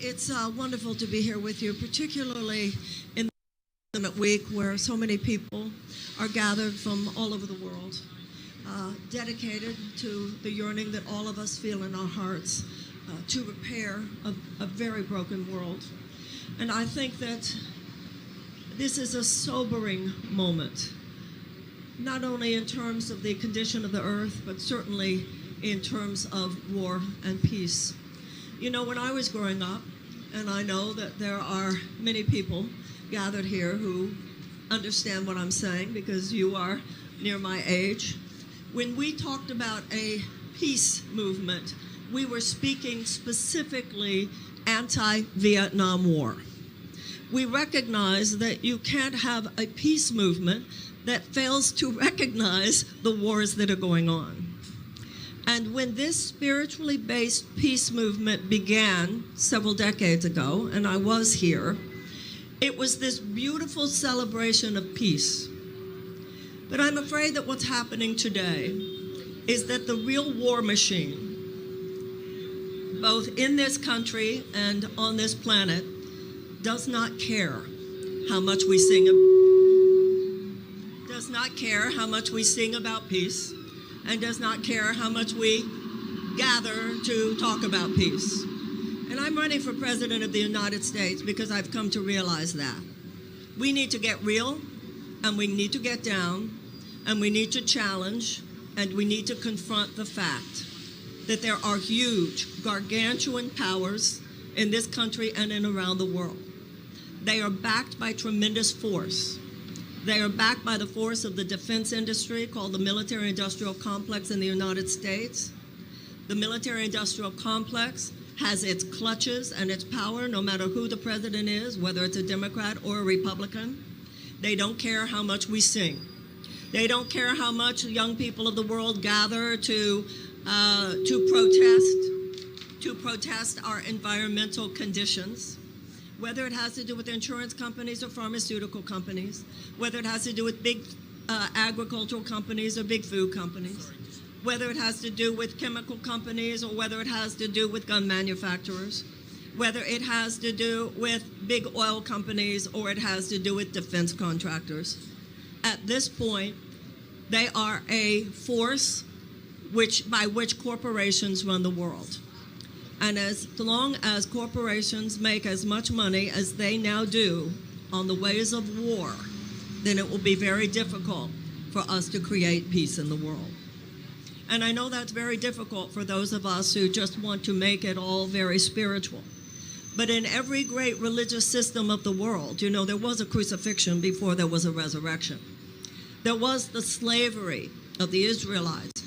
It's wonderful to be here with you, particularly in the week where so many people are gathered from all over the world, dedicated to the yearning that all of us feel in our hearts to repair a very broken world. And I think that this is a sobering moment, not only in terms of the condition of the earth, but certainly in terms of war and peace. You know, when I was growing up, and I know that there are many people gathered here who understand what I'm saying because you are near my age. When we talked about a peace movement, we were speaking specifically anti-Vietnam War. We recognize that you can't have a peace movement that fails to recognize the wars that are going on. And when this spiritually based peace movement began several decades ago, and I was here, it was this beautiful celebration of peace. But I'm afraid that what's happening today is that the real war machine, both in this country and on this planet, does not care how much we sing about peace, and does not care how much we gather to talk about peace. And I'm running for President of the United States because I've come to realize that. We need to get real, and we need to get down, and we need to challenge, and we need to confront the fact that there are huge, gargantuan powers in this country and in around the world. They are backed by tremendous force. They are backed by the force of the defense industry called the military-industrial complex in the United States. The military-industrial complex has its clutches and its power no matter who the president is, whether it's a Democrat or a Republican. They don't care how much we sing. They don't care how much young people of the world gather to protest our environmental conditions. Whether it has to do with insurance companies or pharmaceutical companies, whether it has to do with big agricultural companies or big food companies, whether it has to do with chemical companies or whether it has to do with gun manufacturers, whether it has to do with big oil companies or it has to do with defense contractors. At this point, they are a force by which corporations run the world. And as long as corporations make as much money as they now do on the ways of war, then it will be very difficult for us to create peace in the world. And I know that's very difficult for those of us who just want to make it all very spiritual. But in every great religious system of the world, you know, there was a crucifixion before there was a resurrection. There was the slavery of the Israelites.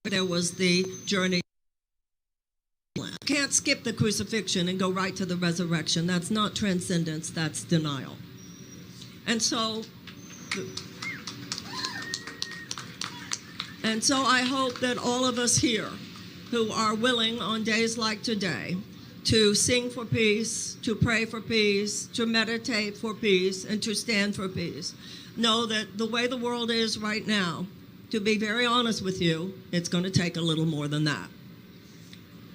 There was the journey. You can't skip the crucifixion and go right to the resurrection. That's not transcendence, that's denial. And so I hope that all of us here who are willing on days like today to sing for peace, to pray for peace, to meditate for peace, and to stand for peace, know that the way the world is right now, to be very honest with you, it's going to take a little more than that.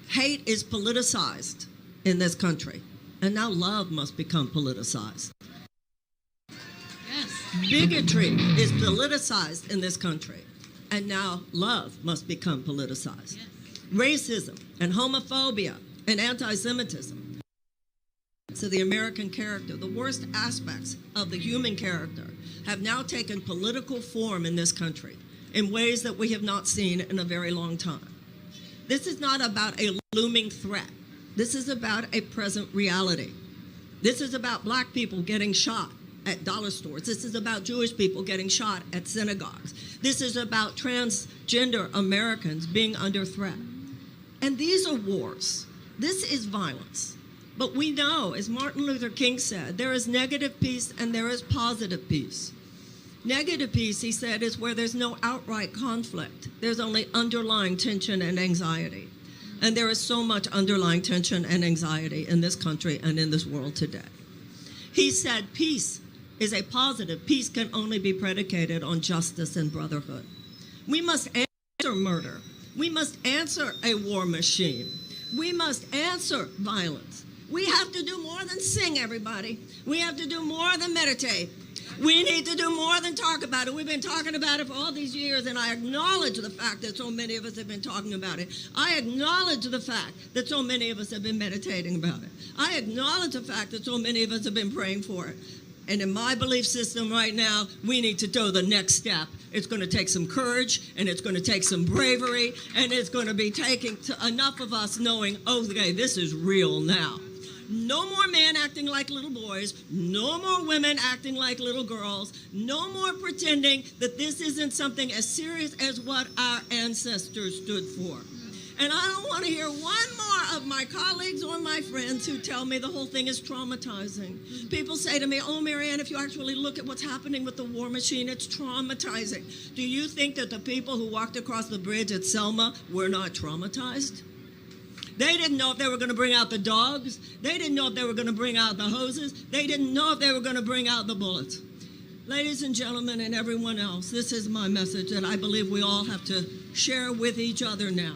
Hate is politicized in this country, and now love must become politicized. Yes. Bigotry is politicized in this country, and now love must become politicized. Yes. Racism and homophobia and anti-Semitism. So the American character, the worst aspects of the human character, have now taken political form in this country in ways that we have not seen in a very long time. This is not about a looming threat. This is about a present reality. This is about black people getting shot at dollar stores. This is about Jewish people getting shot at synagogues. This is about transgender Americans being under threat. And these are wars. This is violence. But we know, as Martin Luther King said, there is negative peace and there is positive peace. Negative peace, he said, is where there's no outright conflict. There's only underlying tension and anxiety. And there is so much underlying tension and anxiety in this country and in this world today. He said peace is a positive. Peace can only be predicated on justice and brotherhood. We must answer murder. We must answer a war machine. We must answer violence. We have to do more than sing, everybody. We have to do more than meditate. We need to do more than talk about it. We've been talking about it for all these years, and I acknowledge the fact that so many of us have been talking about it. I acknowledge the fact that so many of us have been meditating about it. I acknowledge the fact that so many of us have been praying for it. And in my belief system right now, we need to do the next step. It's going to take some courage, and it's going to take some bravery, and it's going to be taking enough of us knowing, okay, this is real now. No more men acting like little boys. No more women acting like little girls. No more pretending that this isn't something as serious as what our ancestors stood for. And I don't want to hear one more of my colleagues or my friends who tell me the whole thing is traumatizing. People say to me, oh, Marianne, if you actually look at what's happening with the war machine, it's traumatizing. Do you think that the people who walked across the bridge at Selma were not traumatized? They didn't know if they were going to bring out the dogs. They didn't know if they were going to bring out the hoses. They didn't know if they were going to bring out the bullets. Ladies and gentlemen and everyone else, this is my message that I believe we all have to share with each other now.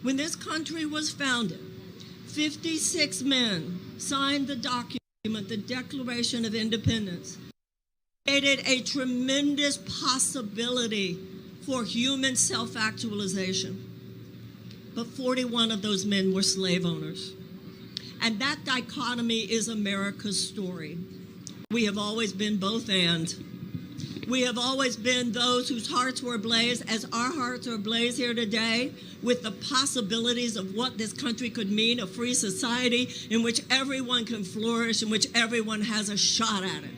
When this country was founded, 56 men signed the document, the Declaration of Independence. It created a tremendous possibility for human self-actualization. But 41 of those men were slave owners. And that dichotomy is America's story. We have always been both and. We have always been those whose hearts were ablaze, as our hearts are ablaze here today, with the possibilities of what this country could mean, a free society in which everyone can flourish, in which everyone has a shot at it.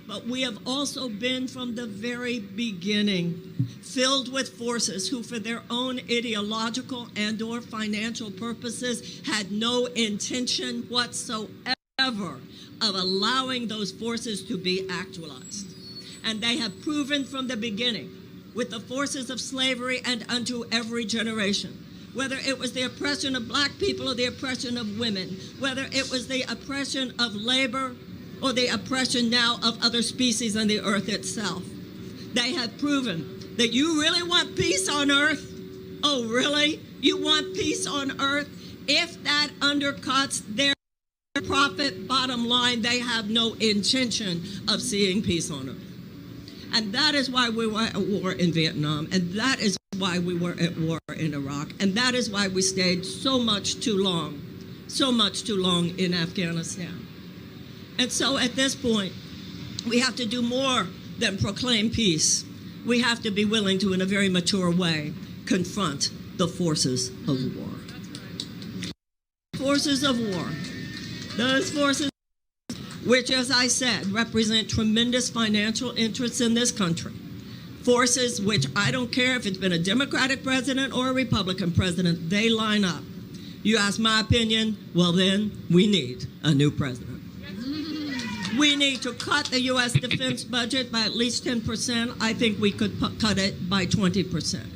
But we have also been from the very beginning filled with forces who, for their own ideological and or financial purposes, had no intention whatsoever of allowing those forces to be actualized. And they have proven from the beginning, with the forces of slavery and unto every generation, whether it was the oppression of black people or the oppression of women, whether it was the oppression of labor or the oppression now of other species on the earth itself. They have proven that you really want peace on earth. Oh, really? You want peace on earth? If that undercuts their profit bottom line, they have no intention of seeing peace on earth. And that is why we were at war in Vietnam, and that is why we were at war in Iraq, and that is why we stayed so much too long in Afghanistan. And so at this point, we have to do more than proclaim peace. We have to be willing to, in a very mature way, confront the forces of war. Forces of war. Those forces which, as I said, represent tremendous financial interests in this country. Forces which, I don't care if it's been a Democratic president or a Republican president, they line up. You ask my opinion, well then, we need a new president. We need to cut the U.S. defense budget by at least 10%. I think we could cut it by 20%.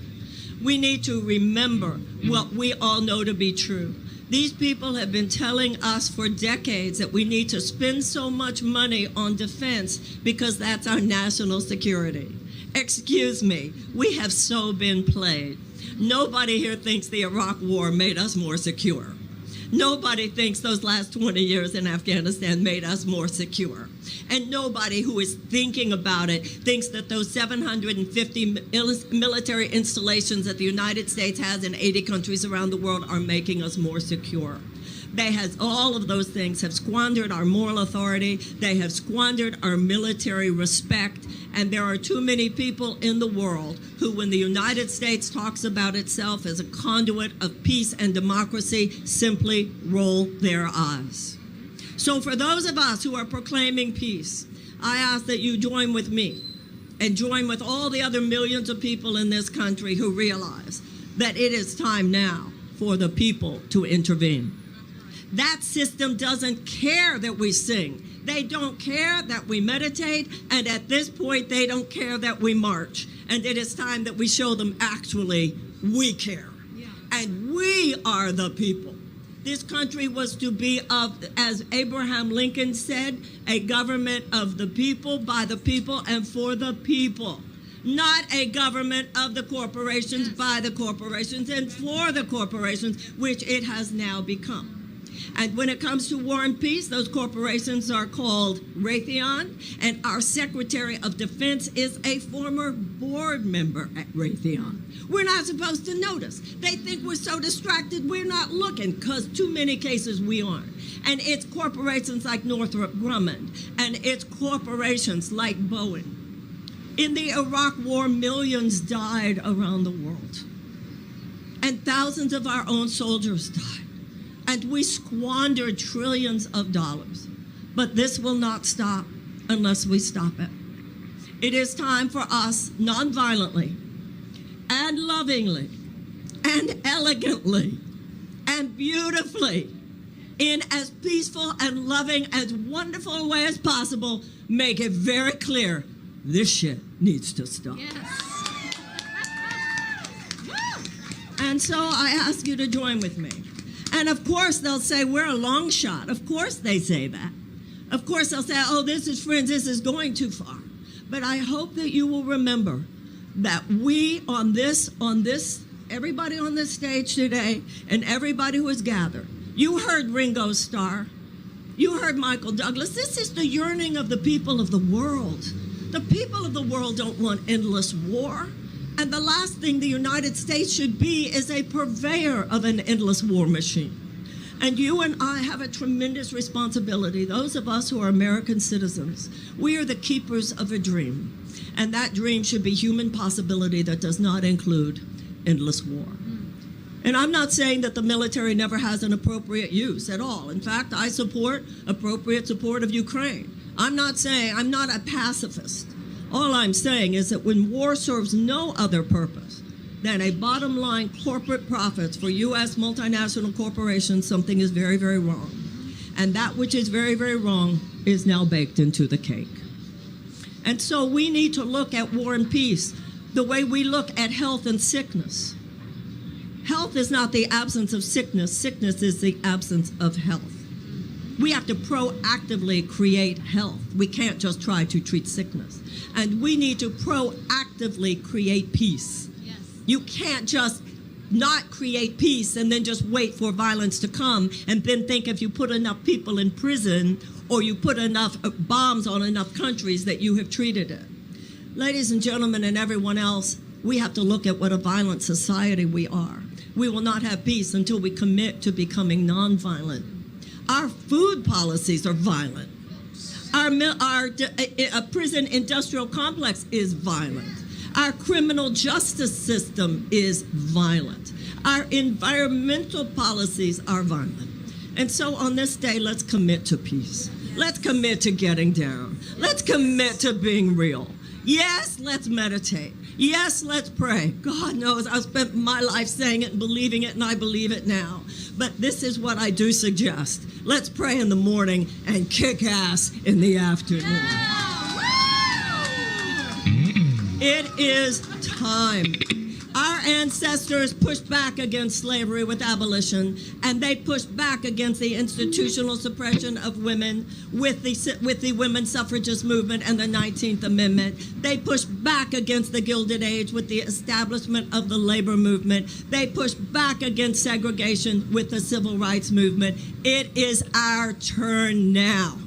We need to remember what we all know to be true. These people have been telling us for decades that we need to spend so much money on defense because that's our national security. Excuse me, we have so been played. Nobody here thinks the Iraq War made us more secure. Nobody thinks those last 20 years in Afghanistan made us more secure. And nobody who is thinking about it thinks that those 750 military installations that the United States has in 80 countries around the world are making us more secure. All of those things have squandered our moral authority. They have squandered our military respect. And there are too many people in the world who, when the United States talks about itself as a conduit of peace and democracy, simply roll their eyes. So for those of us who are proclaiming peace, I ask that you join with me and join with all the other millions of people in this country who realize that it is time now for the people to intervene. That system doesn't care that we sing. They don't care that we meditate, and at this point, they don't care that we march. And it is time that we show them actually we care. Yeah. And we are the people. This country was to be as Abraham Lincoln said, a government of the people, by the people, and for the people. not a government of the corporations, by the corporations, and for the corporations, which it has now become. And when it comes to war and peace, those corporations are called Raytheon, and our Secretary of Defense is a former board member at Raytheon. We're not supposed to notice. They think we're so distracted we're not looking, because too many cases we aren't. And it's corporations like Northrop Grumman, and it's corporations like Boeing. In the Iraq War, millions died around the world, and thousands of our own soldiers died. And we squandered trillions of dollars. But this will not stop unless we stop it. It is time for us, nonviolently and lovingly and elegantly and beautifully, in as peaceful and loving, as wonderful a way as possible, make it very clear this shit needs to stop. Yes. And so I ask you to join with me. And of course they'll say, we're a long shot. Of course they say that. Of course they'll say, oh, this is friends, this is going too far. But I hope that you will remember that we on this, everybody on this stage today, and everybody who is gathered, you heard Ringo Starr, you heard Michael Douglas. This is the yearning of the people of the world. The people of the world don't want endless war. And the last thing the United States should be is a purveyor of an endless war machine. And you and I have a tremendous responsibility. Those of us who are American citizens, we are the keepers of a dream. And that dream should be human possibility that does not include endless war. And I'm not saying that the military never has an appropriate use at all. In fact, I support appropriate support of Ukraine. I'm not a pacifist. All I'm saying is that when war serves no other purpose than a bottom line corporate profits for U.S. multinational corporations, something is very, very wrong. And that which is very, very wrong is now baked into the cake. And so we need to look at war and peace the way we look at health and sickness. Health is not the absence of sickness. Sickness is the absence of health. We have to proactively create health. We can't just try to treat sickness. And we need to proactively create peace. Yes. You can't just not create peace and then just wait for violence to come and then think if you put enough people in prison or you put enough bombs on enough countries that you have treated it. Ladies and gentlemen and everyone else, we have to look at what a violent society we are. We will not have peace until we commit to becoming nonviolent. Our food policies are violent. Our prison industrial complex is violent. Our criminal justice system is violent. Our environmental policies are violent. And so on this day, let's commit to peace. Let's commit to getting down. Let's commit to being real. Yes, let's meditate. Yes, let's pray. God knows I've spent my life saying it and believing it, and I believe it now. But this is what I do suggest. Let's pray in the morning and kick ass in the afternoon. It is time. Our ancestors pushed back against slavery with abolition, and they pushed back against the institutional suppression of women with the women's suffragist movement and the 19th Amendment. They pushed back against the Gilded Age with the establishment of the labor movement. They pushed back against segregation with the civil rights movement. It is our turn now.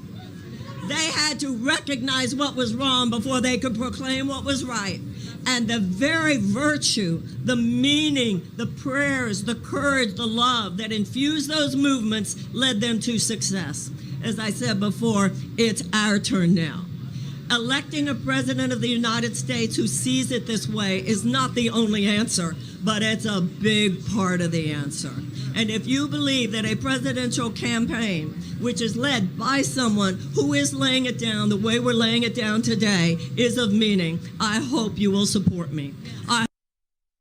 They had to recognize what was wrong before they could proclaim what was right. And the very virtue, the meaning, the prayers, the courage, the love that infused those movements led them to success. As I said before, it's our turn now. Electing a president of the United States who sees it this way is not the only answer, but it's a big part of the answer. And if you believe that a presidential campaign, which is led by someone who is laying it down the way we're laying it down today, is of meaning, I hope you will support me.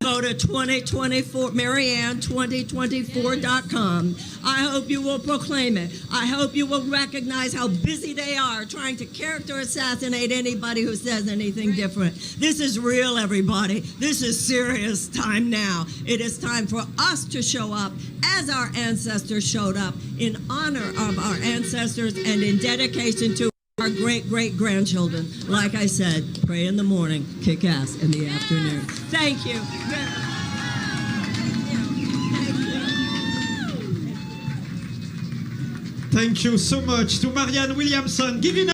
Go to 2024, Marianne2024.com. I hope you will proclaim it. I hope you will recognize how busy they are trying to character assassinate anybody who says anything different. This is real, everybody. This is serious time now. It is time for us to show up as our ancestors showed up, in honor of our ancestors and in dedication to our our great-great-grandchildren. Like I said, pray in the morning, kick ass in the afternoon. Thank you. Thank you so much to Marianne Williamson. Give it